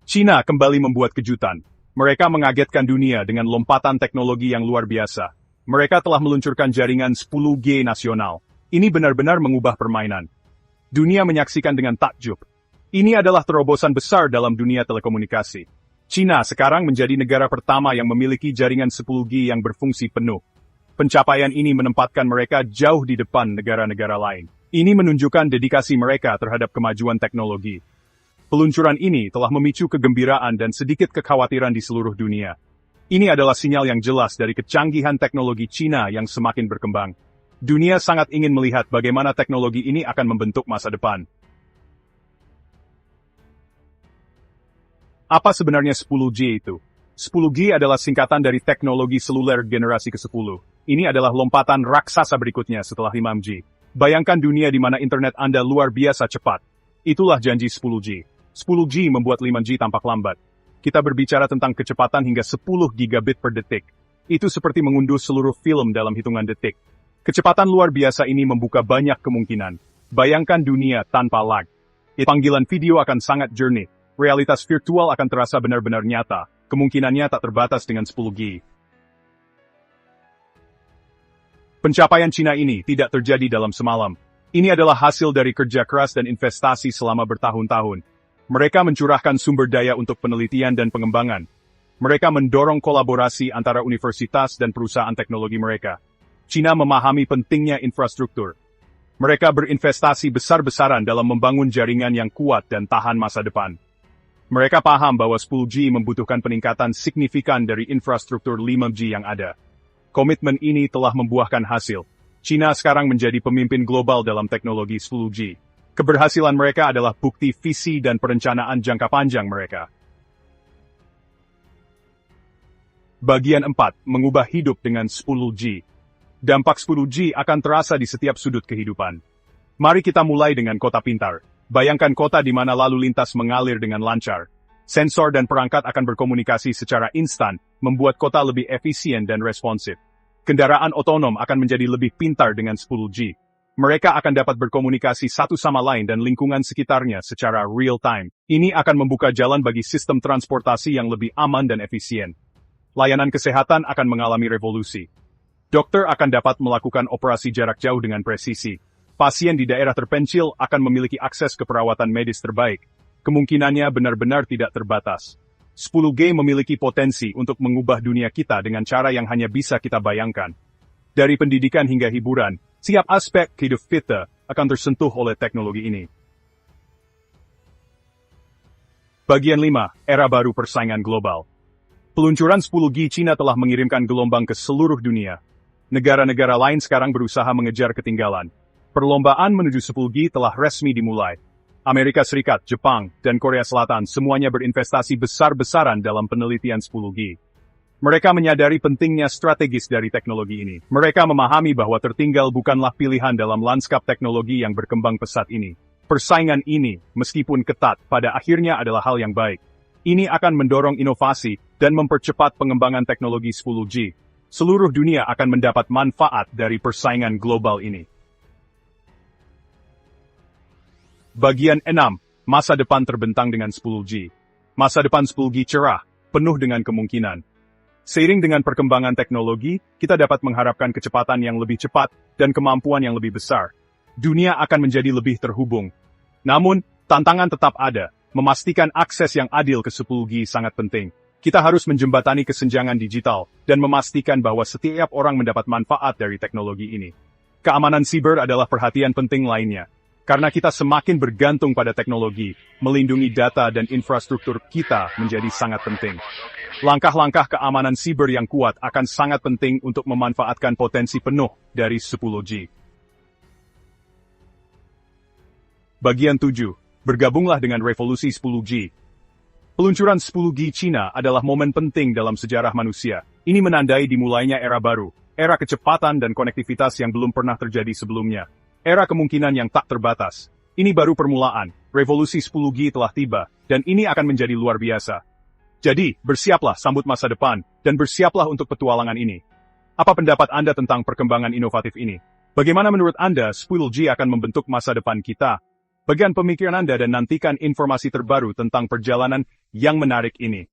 China kembali membuat kejutan. Mereka mengagetkan dunia dengan lompatan teknologi yang luar biasa. Mereka telah meluncurkan jaringan 10G nasional. Ini benar-benar mengubah permainan. Dunia menyaksikan dengan takjub. Ini adalah terobosan besar dalam dunia telekomunikasi. China sekarang menjadi negara pertama yang memiliki jaringan 10G yang berfungsi penuh. Pencapaian ini menempatkan mereka jauh di depan negara-negara lain. Ini menunjukkan dedikasi mereka terhadap kemajuan teknologi. Peluncuran ini telah memicu kegembiraan dan sedikit kekhawatiran di seluruh dunia. Ini adalah sinyal yang jelas dari kecanggihan teknologi China yang semakin berkembang. Dunia sangat ingin melihat bagaimana teknologi ini akan membentuk masa depan. Apa sebenarnya 10G itu? 10G adalah singkatan dari teknologi seluler generasi ke-10. Ini adalah lompatan raksasa berikutnya setelah 5G. Bayangkan dunia di mana internet Anda luar biasa cepat. Itulah janji 10G. 10G membuat 5G tampak lambat. Kita berbicara tentang kecepatan hingga 10 gigabit per detik. Itu seperti mengunduh seluruh film dalam hitungan detik. Kecepatan luar biasa ini membuka banyak kemungkinan. Bayangkan dunia tanpa lag. Panggilan video akan sangat jernih. Realitas virtual akan terasa benar-benar nyata. Kemungkinannya tak terbatas dengan 10G. Pencapaian China ini tidak terjadi dalam semalam. Ini adalah hasil dari kerja keras dan investasi selama bertahun-tahun. Mereka mencurahkan sumber daya untuk penelitian dan pengembangan. Mereka mendorong kolaborasi antara universitas dan perusahaan teknologi mereka. China memahami pentingnya infrastruktur. Mereka berinvestasi besar-besaran dalam membangun jaringan yang kuat dan tahan masa depan. Mereka paham bahwa 10G membutuhkan peningkatan signifikan dari infrastruktur 5G yang ada. Komitmen ini telah membuahkan hasil. China sekarang menjadi pemimpin global dalam teknologi 10G. Keberhasilan mereka adalah bukti visi dan perencanaan jangka panjang mereka. Bagian 4. Mengubah hidup dengan 10G. Dampak 10G akan terasa di setiap sudut kehidupan. Mari kita mulai dengan kota pintar. Bayangkan kota di mana lalu lintas mengalir dengan lancar. Sensor dan perangkat akan berkomunikasi secara instan, membuat kota lebih efisien dan responsif. Kendaraan otonom akan menjadi lebih pintar dengan 10G. Mereka akan dapat berkomunikasi satu sama lain dan lingkungan sekitarnya secara real-time. Ini akan membuka jalan bagi sistem transportasi yang lebih aman dan efisien. Layanan kesehatan akan mengalami revolusi. Dokter akan dapat melakukan operasi jarak jauh dengan presisi. Pasien di daerah terpencil akan memiliki akses ke perawatan medis terbaik. Kemungkinannya benar-benar tidak terbatas. 10G memiliki potensi untuk mengubah dunia kita dengan cara yang hanya bisa kita bayangkan. Dari pendidikan hingga hiburan, setiap aspek kehidupan kita akan tersentuh oleh teknologi ini. Bagian 5. Era baru persaingan global. Peluncuran 10G China telah mengirimkan gelombang ke seluruh dunia. Negara-negara lain sekarang berusaha mengejar ketinggalan. Perlombaan menuju 10G telah resmi dimulai. Amerika Serikat, Jepang, dan Korea Selatan semuanya berinvestasi besar-besaran dalam penelitian 10G. Mereka menyadari pentingnya strategis dari teknologi ini. Mereka memahami bahwa tertinggal bukanlah pilihan dalam lanskap teknologi yang berkembang pesat ini. Persaingan ini, meskipun ketat, pada akhirnya adalah hal yang baik. Ini akan mendorong inovasi dan mempercepat pengembangan teknologi 10G. Seluruh dunia akan mendapat manfaat dari persaingan global ini. Bagian 6. Masa depan terbentang dengan 10G. Masa depan 10G cerah, penuh dengan kemungkinan. Seiring dengan perkembangan teknologi, kita dapat mengharapkan kecepatan yang lebih cepat dan kemampuan yang lebih besar. Dunia akan menjadi lebih terhubung. Namun, tantangan tetap ada. Memastikan akses yang adil ke 10G sangat penting. Kita harus menjembatani kesenjangan digital dan memastikan bahwa setiap orang mendapat manfaat dari teknologi ini. Keamanan siber adalah perhatian penting lainnya. Karena kita semakin bergantung pada teknologi, melindungi data dan infrastruktur kita menjadi sangat penting. Langkah-langkah keamanan siber yang kuat akan sangat penting untuk memanfaatkan potensi penuh dari 10G. Bagian 7. Bergabunglah dengan revolusi 10G. Peluncuran 10G China adalah momen penting dalam sejarah manusia. Ini menandai dimulainya era baru, era kecepatan dan konektivitas yang belum pernah terjadi sebelumnya. Era kemungkinan yang tak terbatas. Ini baru permulaan, revolusi 10G telah tiba, dan ini akan menjadi luar biasa. Jadi, bersiaplah sambut masa depan, dan bersiaplah untuk petualangan ini. Apa pendapat Anda tentang perkembangan inovatif ini? Bagaimana menurut Anda 10G akan membentuk masa depan kita? Bagian pemikiran Anda dan nantikan informasi terbaru tentang perjalanan yang menarik ini.